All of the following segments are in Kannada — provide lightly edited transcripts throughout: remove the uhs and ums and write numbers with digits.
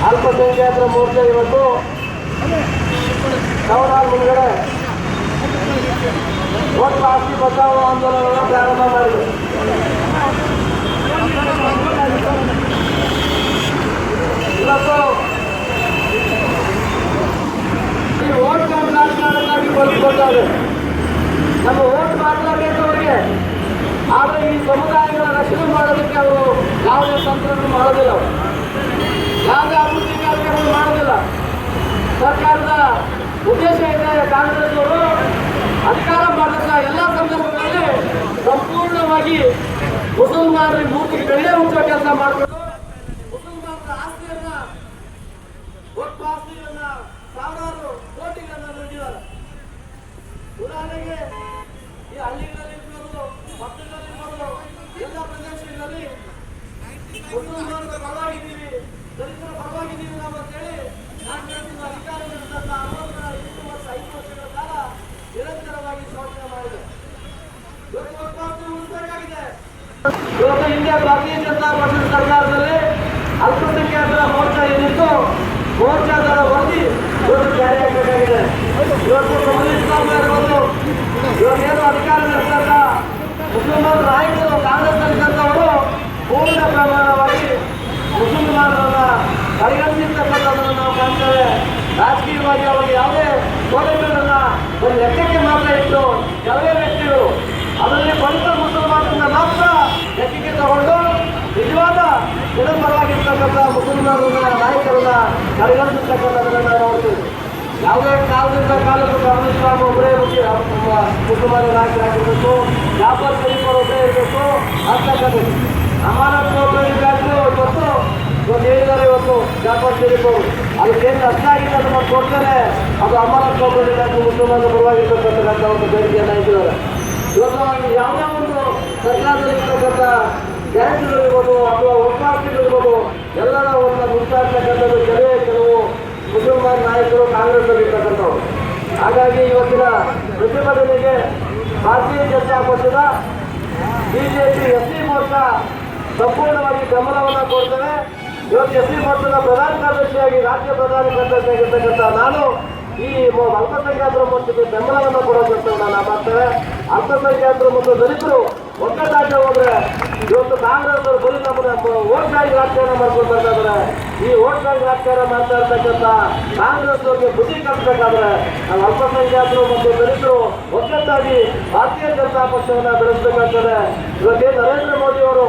ಅಲ್ಪಸಂಖ್ಯಾತರ ಮೋರ್ಚಾ ಇವತ್ತು ನವನಾಳ್ ಮುಂದ್ಗಡೆ ವೋಟ್ ಆಸ್ತಿ ಬಚಾವೋ ಆಂದೋಲನವನ್ನು ಪ್ರಾರಂಭ ಮಾಡಿದೆ. ಇವತ್ತು ಈ ವೋಟ್ ಬ್ಯಾಂಕ್ ರಾಜಕಾರಣಕ್ಕಾಗಿ ಬಳಸ್ಕೊಳ್ತಾರೆ. ನಮ್ಮ ವೋಟ್ ಮಾಡಲೇಬೇಕು ಅವರಿಗೆ, ಆದರೆ ಈ ಸಮುದಾಯಗಳ ರಕ್ಷಣೆ ಮಾಡೋದಕ್ಕೆ ಅವರು ಯಾವುದೇ ತಂತ್ರವನ್ನು ಮಾಡೋದಿಲ್ಲ, ಅವರು ಯಾವುದೇ ಅಭಿವೃದ್ಧಿ ಕಾರ್ಯಕ್ರಮಗಳು ಮಾಡೋದಿಲ್ಲ. ಸರ್ಕಾರದ ಉದ್ದೇಶ ಇದೆ ಕಾಂಗ್ರೆಸ್ ಅವರು ಅಧಿಕಾರ ಮಾಡಿದ ಎಲ್ಲ ಸಂದರ್ಭಗಳಲ್ಲಿ ಸಂಪೂರ್ಣವಾಗಿ ಮುಸಲ್ಮಾನರಿಗೆ ಮೂರ್ತಿ ಬೆಳೆ ಹುಟ್ಟುವ ಕೆಲಸ ಮಾಡಿಕೊಂಡು ಮುಸಲ್ಮಾನರ ಆಸ್ತಿಯನ್ನ ಒಟ್ಟು ಆಸ್ತಿಯನ್ನ ಸಾವಿರಾರು ಕೋಟಿಗಳನ್ನ ನೀಡಿದ್ದಾರೆ. ಉದಾಹರಣೆಗೆ ಈ ಹಳ್ಳಿಗಳಲ್ಲಿರ್ಬೋದು, ಪಟ್ಟಣದಲ್ಲಿರ್ಬೋದು, ಎಲ್ಲ ಪ್ರದೇಶಗಳಲ್ಲಿ ಮುಸಲ್ಮಾನರ ಪರವಾಗಿದ್ದೀವಿ, ದಲಿತರ ಪರವಾಗಿದ್ದೀವಿ ನಾವು ಅಂತೇಳಿ ಕಾಂಗ್ರೆಸ್ ಅಧಿಕಾರ ನಡೆಸಿದ 5 ವರ್ಷಗಳ ಕಾಲ ನಿರಂತರವಾಗಿ ಶೋಷಣೆ ಮಾಡಿದೆ. ಇವತ್ತು ಹಿಂದೆ ಭಾರತೀಯ ಜನತಾ ಪಕ್ಷದ ಸರ್ಕಾರದಲ್ಲಿ ಅಲ್ಪಸಂಖ್ಯಾತರ ಮೋರ್ಚಾ ಏನಿತ್ತು, ಮೋರ್ಚಾದ ವರದಿ ಇವತ್ತು ಜಾರಿ ಆಗಬೇಕಾಗಿದೆ. ಇವತ್ತು ಕಮ್ಯುನಿಸ್ಟ್ ಇರ್ಬೋದು, ಇವಾಗೇನು ಅಧಿಕಾರ ನಡೆಸಿದ ಮುಸಲ್ಮಾನ ನಾಯಕರು ಕಾಂಗ್ರೆಸ್ ನಡೆಸಿದವರು ಪೂರ್ಣ ಪ್ರಮಾಣವಾಗಿ ಮುಸಲ್ಮಾನರನ್ನ ಪರಿಗಣಿಸಿರ್ತಕ್ಕಂಥದ್ದನ್ನು ನಾವು ಕಾಣ್ತೇವೆ. ರಾಜಕೀಯವಾಗಿ ಅವರಿಗೆ ಯಾವುದೇ ಸೌಲಭ್ಯಗಳನ್ನ ಒಂದು ಲೆಕ್ಕಕ್ಕೆ ಮಾತ್ರ ಇಟ್ಟು ಯಾವುದೇ ವ್ಯಕ್ತಿಗಳು ಅದರಲ್ಲಿ ಬಂದ ಮುಸಲ್ಮಾನರನ್ನ ಮಾತ್ರ ಲೆಕ್ಕಕ್ಕೆ ತಗೊಂಡು ನಿಜವಾದ ಜನಪರವಾಗಿರ್ತಕ್ಕಂಥ ಮುಸಲ್ಮಾನರನ್ನ ನಾಯಕರನ್ನ ಪರಿಗಣಿಸಿರ್ತಕ್ಕಂಥದ್ದನ್ನು ನಾವು ನೋಡ್ತೀವಿ. ಯಾವುದೇ ಕಾಲದಿಂದ ಕಾಲಕ್ಕೂ ಕಮ್ಯುನಿಸ್ಟ್ ಒಬ್ಬರೇ ಮುಸಲ್ಮಾನ ನಾಯಕರಾಗಿರಬೇಕು, ಜಾಫರ್ ಶರೀಫ್ ಅವರು ಒಬ್ಬರೇ ಇರಬೇಕು ಅಂತಕ್ಕಂಥದ್ದು. ಅಮಾನತ್ ಬ್ಯಾಂಕು ಇವತ್ತು ಹೇಳಿದ್ದಾರೆ. ಇವತ್ತು ಜಾಫರ್ ಶರೀಫ್ ಅವರು ಅದಕ್ಕೇನು ಅರ್ಥ ಆಗಿದೆ ಅದನ್ನು ಕೊಡ್ತಾರೆ. ಅದು ಅಮಾನತ್ ಬ್ಯಾಂಕು ಮುಸಲ್ಮಾನರ ಪರವಾಗಿರ್ತಕ್ಕಂಥ ಒಂದು ಬೇಡಿಕೆಯನ್ನು ಇಟ್ಟಿದ್ದಾರೆ. ಇವತ್ತು ಯಾವುದೇ ಒಂದು ಸರ್ಕಾರದಲ್ಲಿ ಇರ್ತಕ್ಕಂಥ ಗ್ಯಾರಂಟಿಗಳಿರ್ಬೋದು ಅಥವಾ ಒಪ್ಪಾಸ್ತಿಗಳಿರ್ಬೋದು ಎಲ್ಲರ ಒಂದು ಮುಚ್ಚಾಡ್ತಕ್ಕಂಥದ್ದು ಕೆಲವು ಮುಸಲ್ಮಾನ್ ನಾಯಕರು ಕಾಂಗ್ರೆಸ್ನಲ್ಲಿ ಇರ್ತಕ್ಕಂಥವ್ರು. ಹಾಗಾಗಿ ಇವತ್ತಿನ ಪ್ರತಿಭಟನೆಗೆ ಭಾರತೀಯ ಜನತಾ ಪಕ್ಷದ ಬಿಜೆಪಿ ಎಸ್ಸಿ ಮೋರ್ಚಾ ಸಂಪೂರ್ಣವಾಗಿ ಬೆಂಬಲವನ್ನು ಕೊಡ್ತೇವೆ. ಇವತ್ತು ಎಸ್ಸಿ ಮೋರ್ಚಾದ ಪ್ರಧಾನ ಕಾರ್ಯದರ್ಶಿಯಾಗಿ ರಾಜ್ಯ ಪ್ರಧಾನ ಕಾರ್ಯದರ್ಶಿಯಾಗಿರ್ತಕ್ಕಂಥ ನಾನು ಈ ಅಲ್ಪಸಂಖ್ಯಾತರ ಮೋರ್ಚಾಗೆ ಬೆಂಬಲವನ್ನು ಕೊಡೋ ಕೆಲಸವನ್ನು ನಾವು ಮಾಡ್ತೇವೆ. ಅಲ್ಪಸಂಖ್ಯಾತರು ಮತ್ತು ದಲಿತರು ಒಗ್ಗಟ್ಟಾಗಿ ಹೋದ್ರೆ ಇವತ್ತು ಕಾಂಗ್ರೆಸ್ ಅವರು ಬರೀ ನಮ್ಮನ್ನ ವೋಟ್ ಬ್ಯಾಂಕ್ ರಾಜಕಾರಣ ಮಾಡ್ಕೊಂಡು ಬರ್ತಾ ಇದ್ದಾರೆ. ಈ ವೋಟ್ ಬ್ಯಾಂಕ್ ರಾಜಕಾರಣ ಮಾಡ್ತಾ ಇರ್ತಕ್ಕಂಥ ಕಾಂಗ್ರೆಸ್ ಅವರಿಗೆ ಬುದ್ಧಿ ಕಲಿಸಬೇಕಾದ್ರೆ ನಾವು ಅಲ್ಪಸಂಖ್ಯಾತರು ಮತ್ತು ದಲಿತರು ಒಗ್ಗಟ್ಟಾಗಿ ಭಾರತೀಯ ಜನತಾ ಪಕ್ಷವನ್ನು ಬೆಳೆಸಬೇಕಾಗ್ತದೆ. ಇವತ್ತೇನು ನರೇಂದ್ರ ಮೋದಿ ಅವರು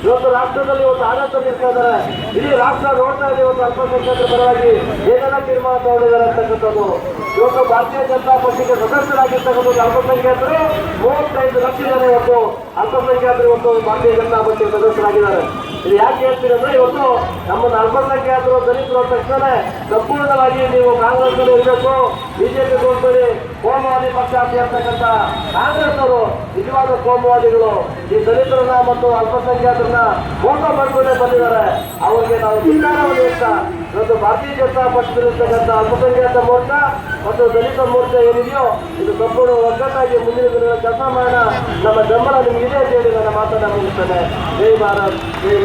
ಇವತ್ತು ರಾಷ್ಟ್ರದಲ್ಲಿ ಇವತ್ತು ಆಡಳಿತ ಇರ್ತಾ ಇದ್ದಾರೆ. ಇಡೀ ರಾಷ್ಟ್ರ ನೋಡ್ತಾ ಇದೆ ಇವತ್ತು ಅಲ್ಪಸಂಖ್ಯಾತರ ಪರವಾಗಿ ಏನೆಲ್ಲ ತೀರ್ಮಾನ ತಗೊಂಡಿದ್ದಾರೆ ಅಂತಕ್ಕಂಥದ್ದು. ಇವತ್ತು ಭಾರತೀಯ ಜನತಾ ಪಕ್ಷಕ್ಕೆ ಸದಸ್ಯರಾಗಿರ್ತಕ್ಕಂಥ ಅಲ್ಪಸಂಖ್ಯಾತರು 35 ಲಕ್ಷ ಜನ ಇವತ್ತು ಅಲ್ಪಸಂಖ್ಯಾತರು ಇವತ್ತು ಭಾರತೀಯ ಜನತಾ ಪಕ್ಷಕ್ಕೆ ಸದಸ್ಯರಾಗಿದ್ದಾರೆ. ಇದು ಯಾಕೆ ಹೇಳ್ತೀರಿ ಅಂದ್ರೆ ಇವತ್ತು ನಮ್ಮನ್ನು ಅಲ್ಪಸಂಖ್ಯಾತರು ದಲಿತರು ಅಂದ ತಕ್ಷಣ ಸಂಪೂರ್ಣವಾಗಿ ನೀವು ಕಾಂಗ್ರೆಸ್ ನಲ್ಲಿ ಇರಬೇಕು, ಬಿಜೆಪಿ ಹೋಗ್ಬೇಡಿ, ಕೋಮುವಾದಿ ಪಕ್ಷ ಅಂತ ಹೇಳ್ತಕ್ಕಂಥ ಕಾಂಗ್ರೆಸ್ ಅವರು ನಿಜವಾದ ಕೋಮುವಾದಿಗಳು. ಈ ದಲಿತರನ್ನ ಮತ್ತು ಅಲ್ಪಸಂಖ್ಯಾತರನ್ನ ಫೋಟೋ ಮಾಡ್ಕೊಂಡೇ ಬಂದಿದ್ದಾರೆ. ಅವರಿಗೆ ನಾವು ಧಿಕ್ಕಾರವನ್ನು ಇಷ್ಟ ಇವತ್ತು ಭಾರತೀಯ ಜನತಾ ಪಕ್ಷದಲ್ಲಿರ್ತಕ್ಕಂಥ ಅಲ್ಪಸಂಖ್ಯಾತ ಮೋರ್ಚಾ ಮತ್ತು ದಲಿತ ಮೋರ್ಚಾ ಏನಿದೆಯೋ ಇದು ಸಂಪೂರ್ಣ ಒಗ್ಗಟ್ಟಾಗಿ ಮುಂದಿನ ದಿನಗಳ ಕೆಲಸ ಮಾಡೋಣ. ನಮ್ಮ ಬೆಂಬಲ ನಿಮಗಿದೆ ಅಂತ ಹೇಳಿ ನನ್ನ ಮಾತನ್ನ ಮುಗಿಸ್ತೇನೆ. ಜೈ ಭಾರತ್, ಜೈ